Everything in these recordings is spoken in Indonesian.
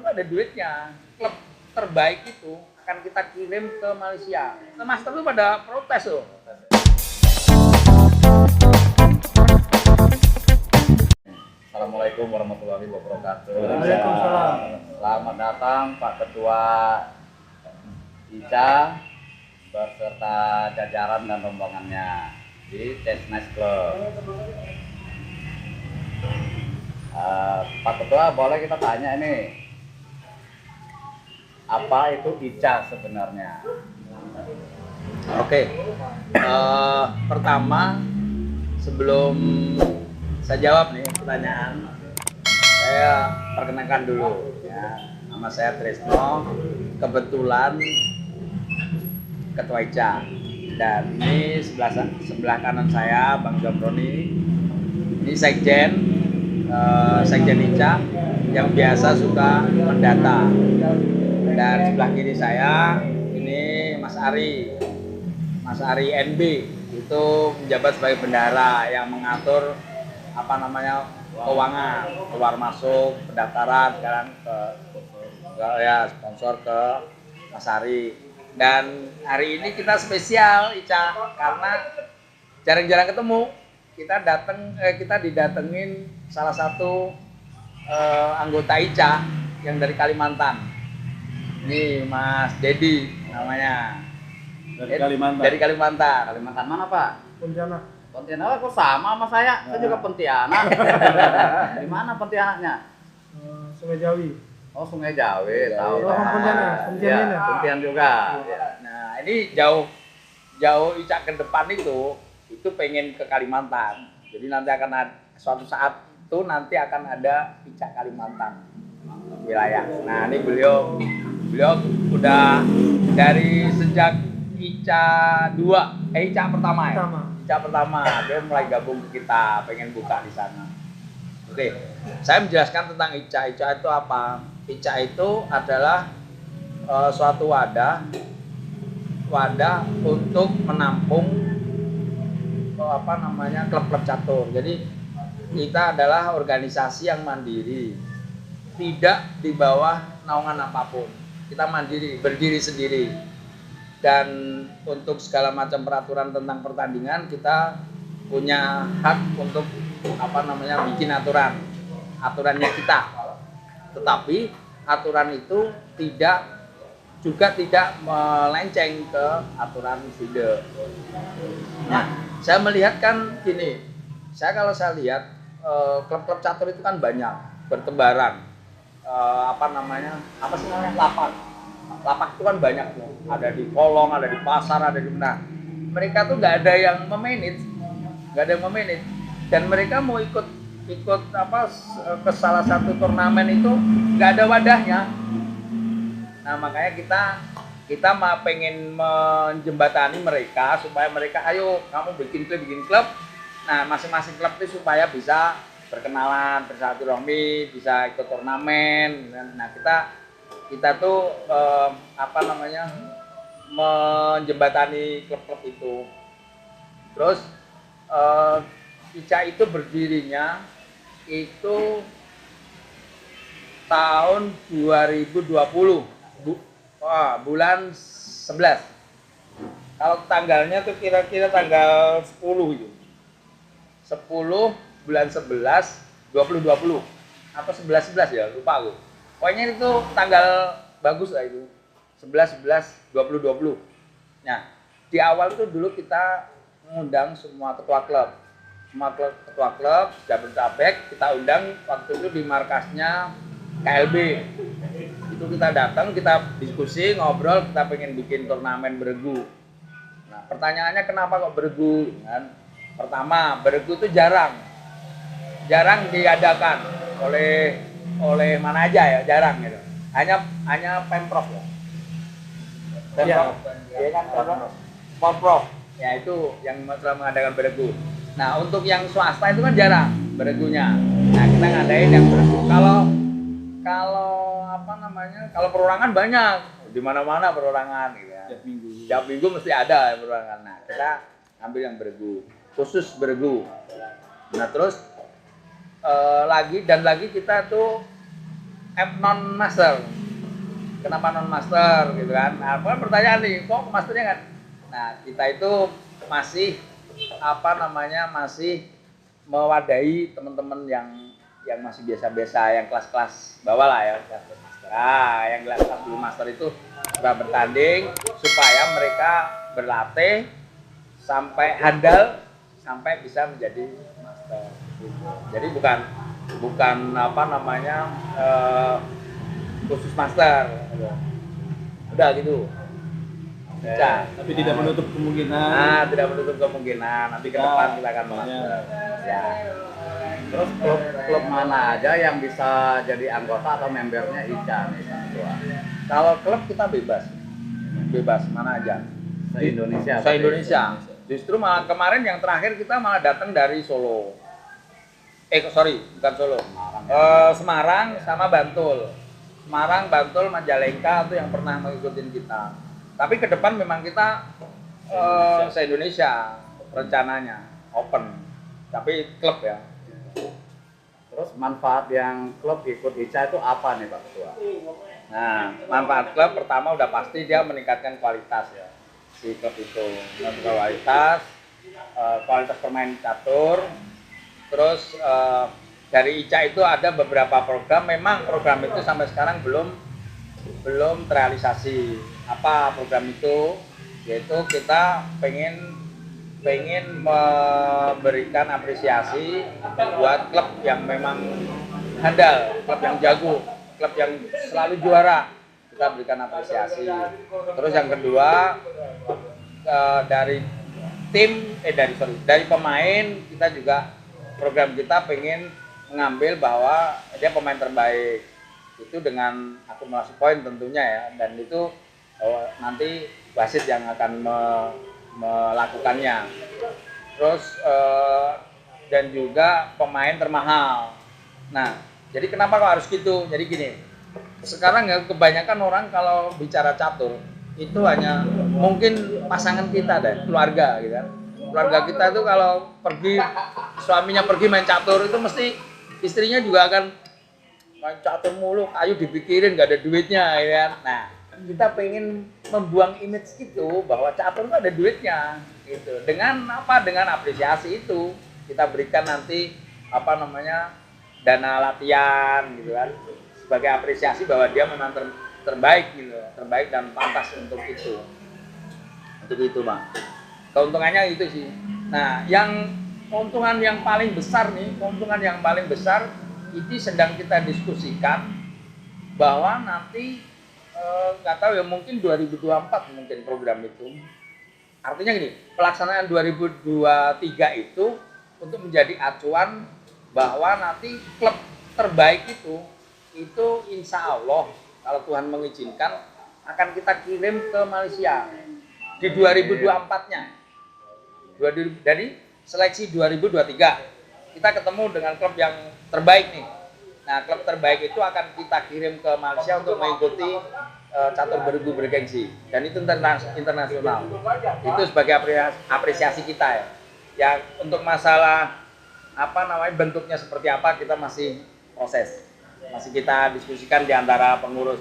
itu ada duitnya. Klub terbaik itu akan kita kirim ke Malaysia. Nah, Master itu pada protes loh. Assalamualaikum warahmatullahi wabarakatuh. Waalaikumsalam. Selamat datang Pak Ketua ICA beserta jajaran dan rombongannya di Chess Nice Club. Pak Ketua, boleh kita tanya ini, apa itu ICA sebenarnya? Oke, pertama sebelum saya jawab nih pertanyaan, saya perkenalkan dulu ya, nama saya Tresno, kebetulan Ketua ICA, dan ini sebelah kanan saya Bang Jamroni, ini Sekjen ICA yang biasa suka mendata, dan sebelah kiri saya ini Mas Ari NB, itu menjabat sebagai bendahara yang mengatur keuangan, keluar masuk, pendaftaran sekarang ke sponsor ke Mas Ari. Dan hari ini kita spesial Ica karena jarang-jarang ketemu. Kita didatengin salah satu anggota Ica yang dari Kalimantan. Ini Mas Dedi namanya. Dari Kalimantan. Dari Kalimantan. Kalimantan mana Pak? Pontianak. Pontianak kok sama saya? Saya juga Pontianak. Di mana Pontianaknya? Sungai Jawi. Oh, Sungai Jawi, tahu. Oh, Pontianak. Ya, Pontian juga. Nah, ini jauh Ica ke depan itu pengen ke Kalimantan. Jadi nanti akan ada suatu saat itu nanti akan ada Ica Kalimantan wilayah. Nah, ini beliau udah dari sejak Ica pertama ya. Ica pertama dia mulai gabung ke kita, pengen buka di sana. Oke, saya menjelaskan tentang Ica. Ica itu apa? Ica itu adalah suatu wadah untuk menampung klub-klub catur. Jadi kita adalah organisasi yang mandiri, tidak di bawah naungan apapun. Kita mandiri, berdiri sendiri. Dan untuk segala macam peraturan tentang pertandingan kita punya hak untuk bikin aturannya kita. Tetapi aturan itu tidak melenceng ke aturan FIDE. Nah, saya melihat kan gini, kalau saya lihat klub-klub catur itu kan banyak bertebaran. Lapak itu kan banyak tuh, ada di kolong, ada di pasar, ada di mana. Mereka tuh nggak ada yang memanage, dan mereka mau ikut ke salah satu turnamen itu nggak ada wadahnya. Nah, makanya kita pengen menjembatani mereka supaya mereka, ayo kamu bikin klub. Nah, masing-masing klub itu supaya bisa berkenalan, bersilaturahmi, bisa ikut turnamen. Nah, kita tuh menjembatani klub-klub itu. Terus ICA itu berdirinya itu tahun 2020 bulan 11. Kalau tanggalnya tuh kira-kira tanggal 10 itu. 10 bulan 11 2020 atau 11 ya, lupa aku. Pokoknya itu tanggal bagus lah itu, 11 2020. Nah, di awal itu dulu kita mengundang semua ketua klub Jabodetabek, kita undang waktu itu di markasnya KLB. Itu kita datang, kita diskusi, ngobrol, kita pengen bikin turnamen beregu. Nah, pertanyaannya kenapa kok beregu? Kan? Pertama, beregu itu jarang diadakan oleh mana aja ya, jarang gitu. Hanya Pemprov ya. Pemprov. Ya itu yang telah mengadakan beregu. Nah, untuk yang swasta itu kan jarang beregunya. Nah, kita ngadain yang beregu. Kalau perorangan banyak, di mana-mana perorangan gitu ya. Tiap minggu mesti ada perorangan. Nah, kita ambil yang beregu, khusus beregu. Nah, terus lagi kita tuh non master. Kenapa non master gitu kan? Nah, pertanyaan nih, kok masternya kan? Nah, kita itu masih masih mewadahi teman-teman yang masih biasa-biasa, yang kelas-kelas bawah lah ya, kelas master. Nah, yang kelas belum master itu sudah bertanding supaya mereka berlatih sampai handal sampai bisa menjadi master. Gitu. Jadi bukan khusus master. Udah gitu. Bisa. Tapi tidak menutup kemungkinan. Nah, tidak menutup kemungkinan nanti ke depan kita akan master. Ya. Terus klub mana aja yang bisa jadi anggota atau membernya ICA nih Pak Ketua? Kalau klub kita bebas mana aja. Se-Indonesia. Se-Indonesia. Justru malah kemarin yang terakhir kita malah datang dari Solo. Bukan Solo. Semarang sama Bantul. Semarang, Bantul, Majalengka itu yang pernah mengikuti kita. Tapi ke depan memang kita se-Indonesia rencananya open. Tapi klub ya. Terus manfaat yang klub ikut ICA itu apa nih Pak Ketua? Nah, manfaat klub pertama udah pasti dia meningkatkan kualitas ya. Si klub itu kualitas pemain catur. Terus dari ICA itu ada beberapa program, memang program itu sampai sekarang belum terrealisasi. Apa program itu? Yaitu kita pengen memberikan apresiasi buat klub yang memang handal, klub yang jago, klub yang selalu juara. Kita berikan apresiasi. Terus yang kedua dari pemain kita juga program kita pengen mengambil bahwa dia pemain terbaik itu dengan akumulasi poin tentunya ya, dan itu nanti wasit yang akan melakukannya. Terus dan juga pemain termahal. Nah, jadi kenapa kok harus gitu? Jadi gini, sekarang ya kebanyakan orang kalau bicara catur itu hanya mungkin pasangan kita deh, keluarga gitu kan. Keluarga kita itu kalau suaminya pergi main catur itu mesti istrinya juga akan main catur mulu, kayu dipikirin nggak ada duitnya ya kan. Nah, kita pengen membuang image itu bahwa catur itu ada duitnya gitu. Dengan apresiasi itu kita berikan nanti dana latihan gitu kan, sebagai apresiasi bahwa dia memang terbaik gitu, terbaik dan pantas untuk itu Bang. Keuntungannya itu sih. Nah, keuntungan yang paling besar ini sedang kita diskusikan bahwa nanti nggak tahu ya, mungkin 2024 mungkin program itu. Artinya gini, pelaksanaan 2023 itu untuk menjadi acuan bahwa nanti klub terbaik itu insya Allah kalau Tuhan mengizinkan akan kita kirim ke Malaysia di 2024-nya. Dari seleksi 2023 kita ketemu dengan klub yang terbaik nih. Nah, klub terbaik itu akan kita kirim ke Malaysia untuk mengikuti catur bergu bergengsi, dan itu internasional. Itu sebagai apresiasi kita ya. Ya, untuk masalah bentuknya seperti apa kita masih proses. Masih kita diskusikan di antara pengurus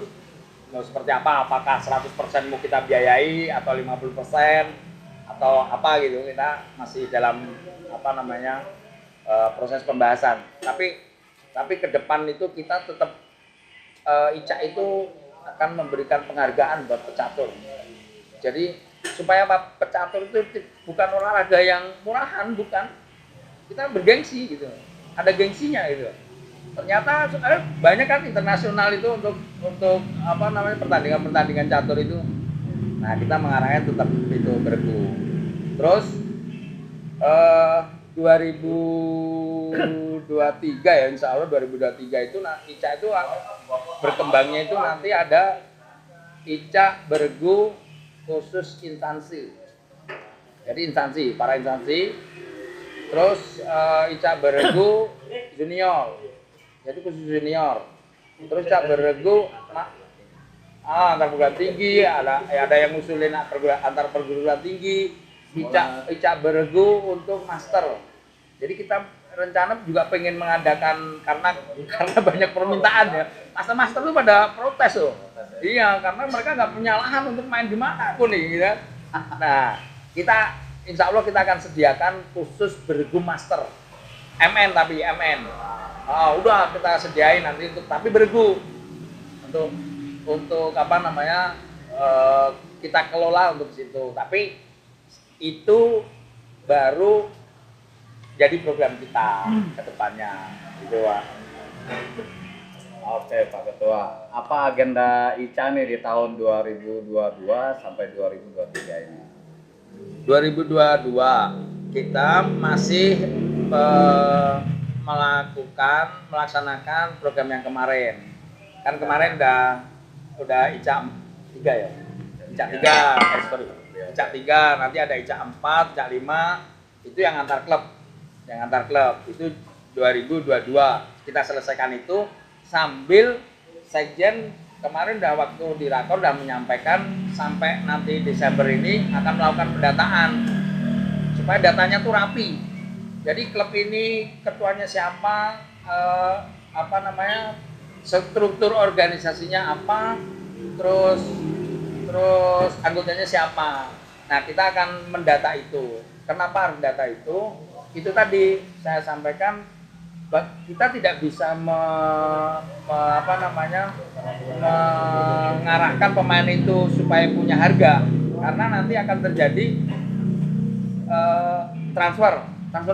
mau seperti apa, apakah 100% mau kita biayai atau 50% atau apa gitu. Kita masih dalam proses pembahasan. Tapi ke depan itu kita tetap ICA itu akan memberikan penghargaan buat pecatur. Jadi supaya pecatur itu bukan olahraga yang murahan, bukan. Kita bergengsi gitu. Ada gengsinya gitu. Ternyata banyak kan internasional itu untuk pertandingan catur itu. Nah, kita mengarahkan tetap itu bergu. Terus 2023 ya, insya Allah 2023 itu ICA itu berkembangnya itu nanti ada ICA bergu khusus instansi. Jadi para instansi. Terus ICA bergu junior. Jadi khusus junior. Terus ICA bergu antar perguruan tinggi, ada yang ngusulin antar perguruan tinggi. ICA bergu untuk master. Jadi kita rencana juga pengen mengadakan karena banyak permintaan ya. Master tuh pada protes loh. Iya, karena mereka nggak punya lahan untuk main di mana pun nih, gitu. Nah, kita insya Allah kita akan sediakan khusus bergu master. MN tapi MN. Udah kita sediain nanti tapi bergu untuk apa namanya kita kelola untuk situ. Tapi itu baru jadi program kita ke depannya gitu Pak. Oke Pak Ketua, apa agenda ICA nih di tahun 2022 sampai 2023 ini? 2022 kita masih melaksanakan program yang kemarin. Kan kemarin udah ICA 3 ya. ICA 3, sorry. ICA 3, nanti ada ICA 4, ICA 5, itu yang antar klub. Yang antar klub itu 2022. Kita selesaikan itu sambil Sekjen kemarin udah waktu di Rakor udah menyampaikan sampai nanti Desember ini akan melakukan pendataan supaya datanya tuh rapi. Jadi klub ini ketuanya siapa, apa namanya, struktur organisasinya apa, terus anggotanya siapa. Nah, kita akan mendata itu. Kenapa harus data itu? Itu tadi saya sampaikan, kita tidak bisa mengarahkan pemain itu supaya punya harga, karena nanti akan terjadi transfer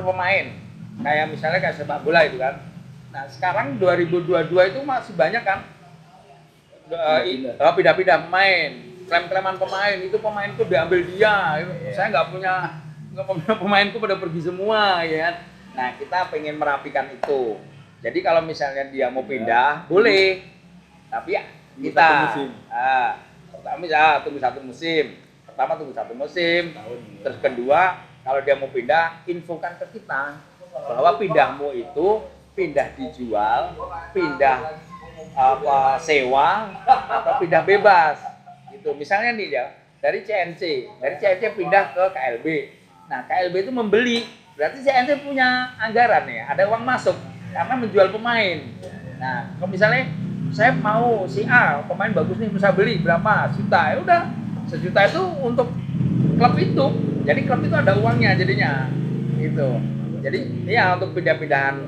pemain. Kayak misalnya kayak sepak bola itu kan. Nah, sekarang 2022 itu masih banyak kan pindah-pindah pemain, klaim-klaiman pemain, itu pemain itu diambil dia. Saya nggak punya pemainku pada pergi semua ya kan. Nah, kita pengen merapikan itu. Jadi kalau misalnya dia mau pindah, boleh. Tapi ya kita tunggu satu musim. Pertama tunggu satu musim. Terus kedua, kalau dia mau pindah, infokan ke kita bahwa pindahmu itu pindah dijual, pindah sewa atau pindah bebas. Gitu. Misalnya nih ya, dari CNC pindah ke KLB. Nah, KLB itu membeli. Berarti CNC punya anggaran ya, ada uang masuk karena menjual pemain. Nah, kalau misalnya saya mau si A, pemain bagus nih, bisa beli berapa? Juta. Ya udah, sejuta itu untuk klub itu. Jadi klub itu ada uangnya jadinya. Gitu. Jadi ya untuk pindah-pindahan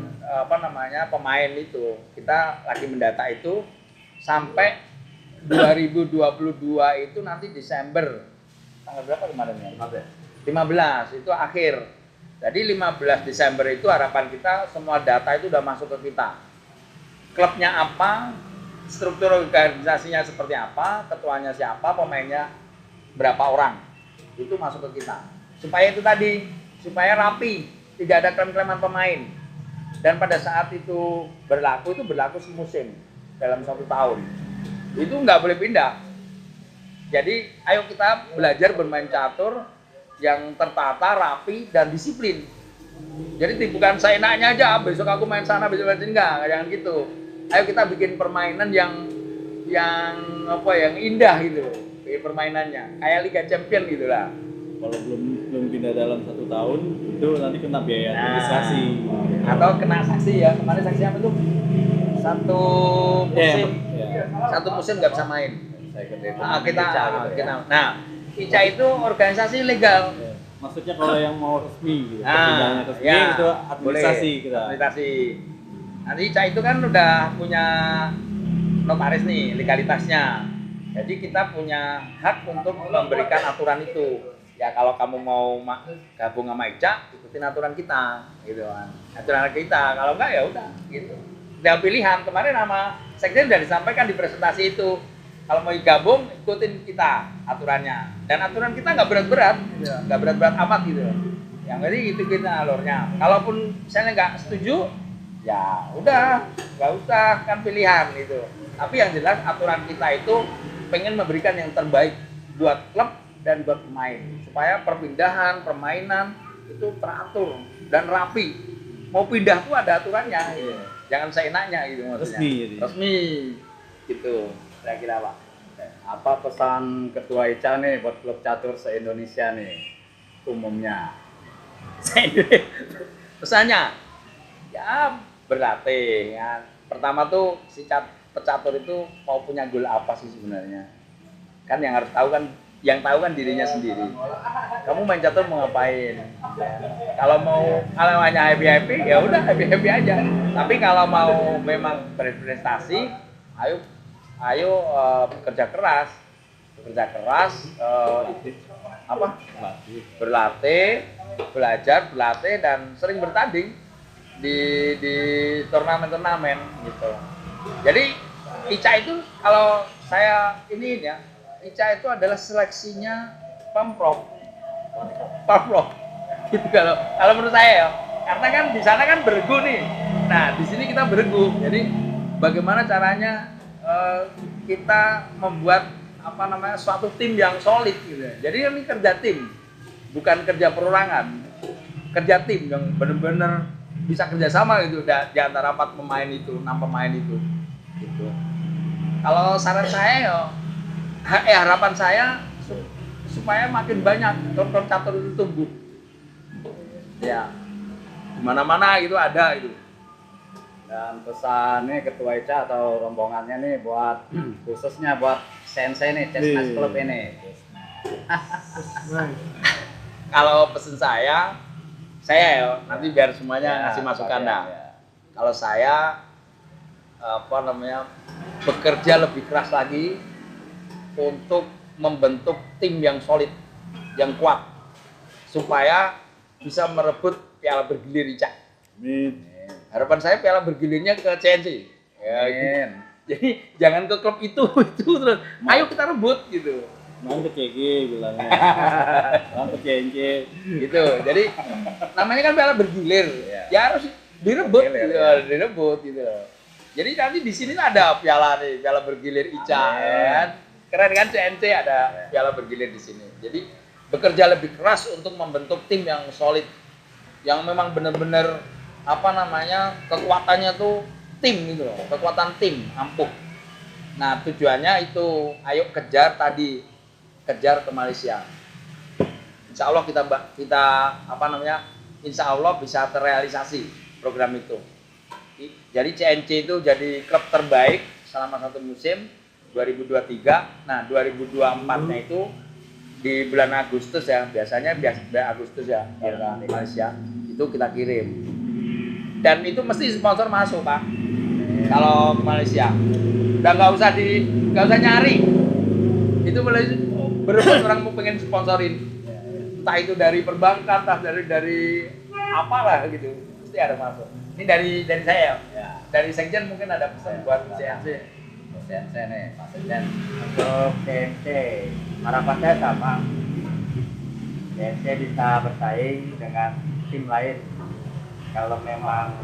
pemain itu, kita lagi mendata itu sampai 2022 itu nanti Desember. Tanggal berapa kemarin ya? 15 itu akhir. Jadi 15 Desember itu harapan kita semua data itu udah masuk ke kita. Klubnya apa, struktur organisasinya seperti apa, ketuanya siapa, pemainnya berapa orang. Itu masuk ke kita. Supaya itu tadi, supaya rapi, tidak ada klaim-klaiman pemain. Dan pada saat itu berlaku semusim dalam 1 tahun. Itu nggak boleh pindah. Jadi ayo kita belajar bermain catur yang tertata, rapi, dan disiplin. Jadi bukan seenaknya aja, besok aku main sana, besok main sini, enggak, jangan gitu. Ayo kita bikin permainan yang indah gitu, bikin permainannya, kayak Liga Champion gitu lah. Kalau belum pindah dalam 1 tahun, itu nanti kena biaya administrasi. Atau kena saksi ya, kemarin saksi apa tuh? Satu musim nggak bisa main. Nah, ICA itu organisasi legal. Maksudnya kalau yang mau resmi gitu, pindahnya resmi itu administrasi boleh. kita. Administrasi. Nanti ICA itu kan udah punya notaris nih, legalitasnya. Jadi kita punya hak untuk memberikan aturan itu. Ya kalau kamu mau gabung sama ICA, ikutin aturan kita, gitu kan. Aturan kita. Kalau enggak ya udah, gitu. Tinggal pilihan. Kemarin sama Sekjen sudah disampaikan di presentasi itu. Kalau mau gabung, ikutin kita aturannya. Dan aturan kita nggak berat-berat, nggak berat-berat amat gitu. Yang jadi itu kita alurnya. Kalaupun misalnya nggak setuju, ya udah, nggak usah, kan pilihan gitu. Tapi yang jelas aturan kita itu pengen memberikan yang terbaik buat klub dan buat pemain, supaya perpindahan, permainan itu teratur dan rapi. Mau pindah tuh ada aturannya, gitu. Jangan seenaknya gitu maksudnya. Resmi, gitu. Kira-kira Pak. Apa pesan Ketua ICA nih buat klub catur se-Indonesia nih umumnya? Pesannya Ya berlatih ya. Pertama tuh si pecatur itu mau punya goal apa sih sebenarnya? Kan yang harus tahu kan, yang tahu kan dirinya sendiri. Kamu main catur mau ngapain? Ya. Kalau hanya happy ya udah happy aja. Tapi kalau mau memang berprestasi, ayo bekerja keras, apa? Berlatih, belajar, berlatih dan sering bertanding di turnamen gitu. Jadi ICA itu kalau saya ini ya, ICA itu adalah seleksinya Pemprov gitu kalau menurut saya ya, karena kan di sana kan beregu nih, nah di sini kita beregu. Jadi bagaimana caranya kita membuat apa namanya suatu tim yang solid gitu ya. Jadi ini kerja tim, bukan kerja perorangan, kerja tim yang benar-benar bisa kerjasama gitu di antara 4 pemain itu, 6 pemain itu gitu. Kalau saran saya ya harapan saya supaya makin banyak klub catur itu tumbuh ya, dimana-mana gitu ada gitu. Dan pesannya ketua ICA atau rombongannya nih buat khususnya buat Sensei nih, Chessmas Club ini. Kalau pesen saya ya nanti biar semuanya ngasih masukan dah. Kalau saya apa namanya bekerja lebih keras lagi untuk membentuk tim yang solid, yang kuat, supaya bisa merebut piala bergilir ICA. Amin. Harapan saya piala bergilirnya ke CNC. Ya, gitu. Jadi jangan ke klub itu terus. Ayo kita rebut gitu. Main ke CG bilangnya. Main ke CNC. Gitu. Jadi namanya kan piala bergilir. Ya harus direbut gitu, direbut gitu. Jadi nanti di sini ada piala nih, piala bergilir ICA kan. Keren kan CNC ada piala bergilir di sini. Jadi bekerja lebih keras untuk membentuk tim yang solid, yang memang benar-benar apa namanya kekuatannya tuh tim gitu loh, kekuatan tim ampuh. Nah tujuannya itu ayo kejar ke Malaysia. Insya Allah kita apa namanya, Insya Allah bisa terrealisasi program itu. Jadi CNC itu jadi klub terbaik selama 1 musim 2023. Nah 2024-nya itu di bulan Agustus ya, biasanya Agustus ya di Malaysia itu kita kirim. Dan itu mesti sponsor masuk Pak. Kalau ke Malaysia, udah nggak usah nyari. Itu Malaysia berebut orang mau pengen sponsorin. Entah itu dari perbankan, entah dari apalah gitu, mesti ada masuk. Ini dari saya ya. Dari Sekjen mungkin ada pesan buat CNC. CNC nih, Pak Sekjen. Untuk CNC, harapan saya sama. CNC bisa bersaing dengan tim lain. Kalau memang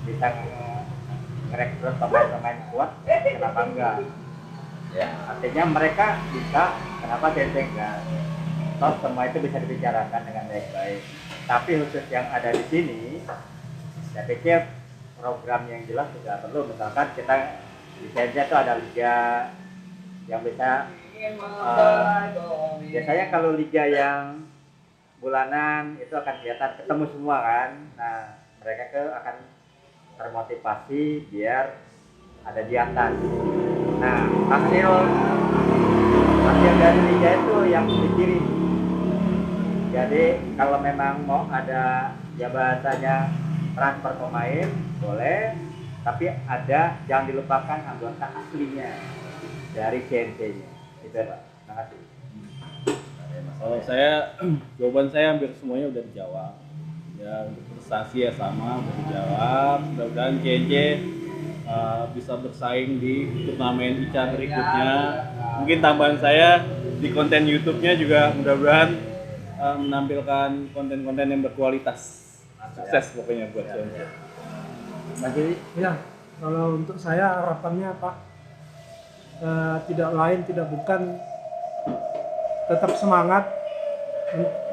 bisa ngerekrut pemain-pemain kuat, kenapa enggak? Ya, artinya mereka bisa, kenapa CNC enggak? Toh semua itu bisa dibicarakan dengan baik-baik. Tapi khusus yang ada di sini, saya pikir program yang jelas sudah perlu. Misalkan kita di CNC itu ada liga yang bisa biasanya kalau liga yang bulanan itu akan kelihatan ketemu semua kan. Nah mereka akan termotivasi biar ada di atas. Nah hasil dari liga itu yang dikirim. Jadi kalau memang mau ada ya bahasanya transfer pemain boleh, tapi ada jangan dilupakan anggota aslinya dari CNC-nya. Itu Pak. Terima kasih. Kalau saya, jawaban saya hampir semuanya udah dijawab. Ya untuk prestasi ya sama udah dijawab. Mudah-mudahan CNC bisa bersaing di turnamen ICA berikutnya. Mungkin tambahan saya di konten YouTube-nya juga mudah-mudahan menampilkan konten-konten yang berkualitas. Sukses pokoknya buat CNC. Jadi ya, kalau untuk saya harapannya Pak, tidak lain tidak bukan tetap semangat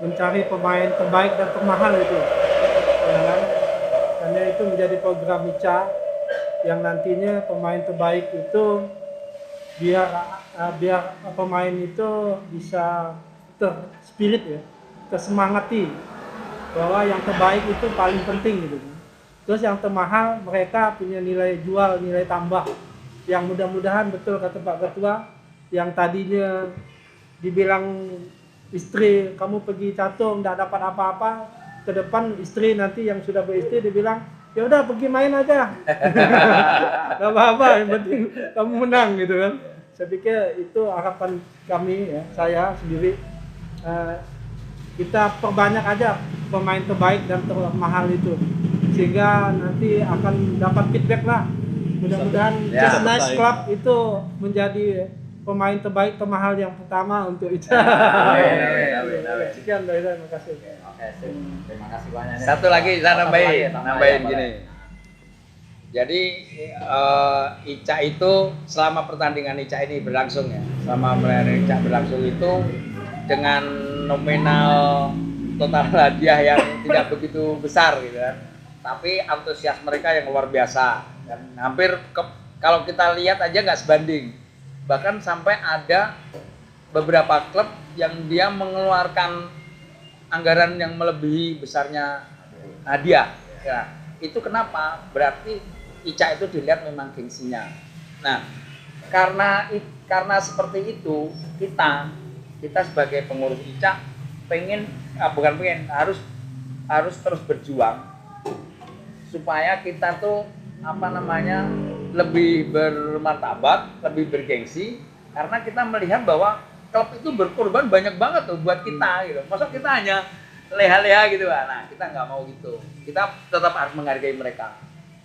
mencari pemain terbaik dan termahal itu, ya kan? Karena itu menjadi program ICA yang nantinya pemain terbaik itu biar pemain itu bisa terspirit ya, tersemangati bahwa yang terbaik itu paling penting gitu. Terus yang termahal mereka punya nilai jual, nilai tambah. Yang mudah-mudahan betul kata Pak Ketua, yang tadinya dibilang istri kamu pergi catur nggak dapat apa-apa, ke depan istri nanti yang sudah beristri dibilang ya udah pergi main aja, nggak apa-apa, yang penting kamu menang gitu kan. Saya pikir itu harapan kami ya, saya sendiri. Kita perbanyak aja pemain terbaik dan termahal itu, sehingga nanti akan dapat feedback lah. Mudah-mudahan Ya, Just Nice bersaing. Club itu menjadi pemain terbaik termahal yang pertama untuk Ica. Amin. Sekian dari saya, terima kasih. Oke, sip. Terima kasih banyak. nih. Satu lagi saya Satu lagi, nambahin boleh. gini. Jadi Ica itu selama pertandingan Ica ini berlangsung ya, selama pertandingan Ica berlangsung itu dengan nominal total hadiah yang tidak begitu besar gitu kan, tapi antusias mereka yang luar biasa dan hampir kalau kita lihat aja nggak sebanding, bahkan sampai ada beberapa klub yang dia mengeluarkan anggaran yang melebihi besarnya hadiah. Ya, itu kenapa? Berarti Ica itu dilihat memang gengsinya. Nah, karena seperti itu kita sebagai pengurus Ica harus terus berjuang supaya kita tuh lebih bermartabat, lebih bergengsi, karena kita melihat bahwa klub itu berkorban banyak banget tuh buat kita gitu. Masa kita hanya leha-leha gitu, nah kita nggak mau gitu. Kita tetap harus menghargai mereka,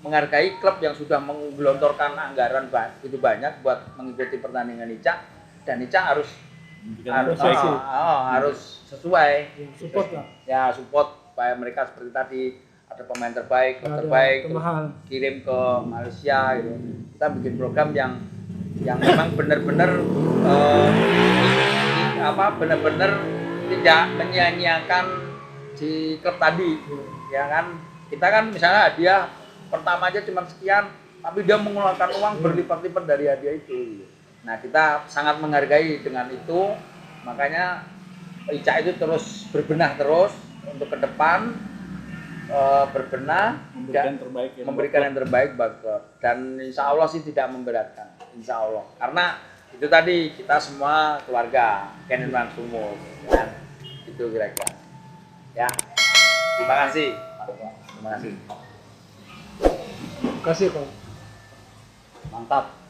menghargai klub yang sudah menggelontorkan anggaran itu banyak buat mengikuti pertandingan Ica, dan Ica harus sesuai Support lah. ya, support supaya mereka seperti tadi ada pemain terbaik, klub Ada terbaik, termahal. kirim ke Malaysia gitu. Kita bikin program yang memang benar-benar benar-benar tidak menyia-nyiakan si klub tadi, ya kan. Kita kan misalnya hadiah pertama aja cuma sekian, tapi dia mengeluarkan uang berlipat-lipat dari hadiah itu gitu. Nah, kita sangat menghargai dengan itu, makanya Ica itu terus berbenah terus untuk ke depan, berbenah memberikan yang terbaik buat klub, dan insya Allah sih tidak memberatkan, insya Allah, karena itu tadi kita semua keluarga Ken dan Sumo, kan? Itu kira-kira ya. Terima kasih. Terima kasih, Pak. Mantap.